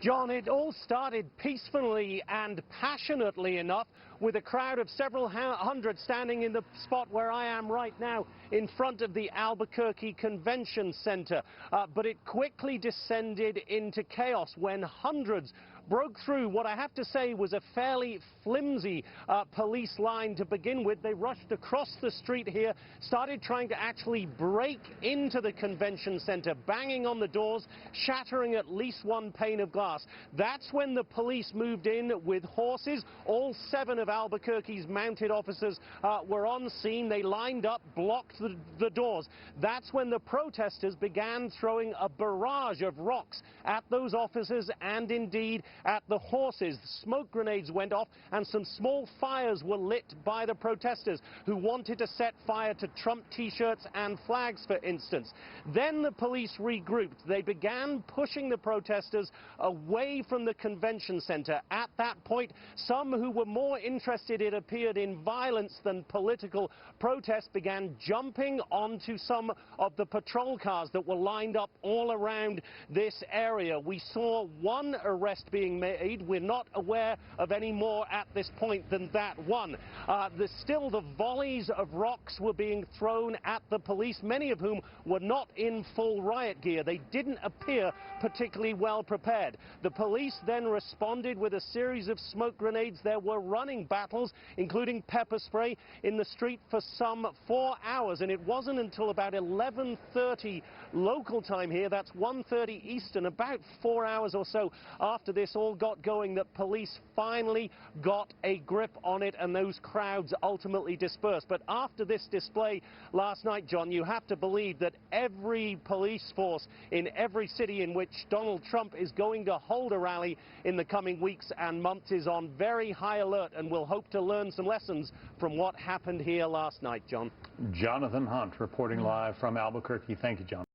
John, it all started peacefully and passionately enough with a crowd of several hundred standing in the spot where I am right now in front of the Albuquerque Convention Center. But it quickly descended into chaos when hundreds broke through what I have to say was a fairly flimsy police line to begin with. They rushed across the street here, started trying to actually break into the convention center, banging on the doors, shattering at least one pane of glass. That's when the police moved in with horses. All 7 of Albuquerque's mounted officers were on scene. They lined up, blocked the doors. That's when the protesters began throwing a barrage of rocks at those officers and indeed at the horses. Smoke grenades went off and some small fires were lit by the protesters who wanted to set fire to Trump t-shirts and flags, for instance. Then the police regrouped. They began pushing the protesters away from the convention center. At that point, some who were more interested, it appeared, in violence than political protest began jumping onto some of the patrol cars that were lined up all around this area. We saw one arrest being made. We're not aware of any more at this point than that one. Still, the volleys of rocks were being thrown at the police, many of whom were not in full riot gear. They didn't appear particularly well prepared. The police then responded with a series of smoke grenades. There were running battles, including pepper spray, in the street for some 4 hours, and it wasn't until about 11:30 local time here, that's 1:30 Eastern, about 4 hours or so after this all got going, that police finally got a grip on it and those crowds ultimately dispersed. But after this display last night, John, you have to believe that every police force in every city in which Donald Trump is going to hold a rally in the coming weeks and months is on very high alert, and will hope to learn some lessons from what happened here last night, John. Jonathan Hunt reporting live from Albuquerque. Thank you, John.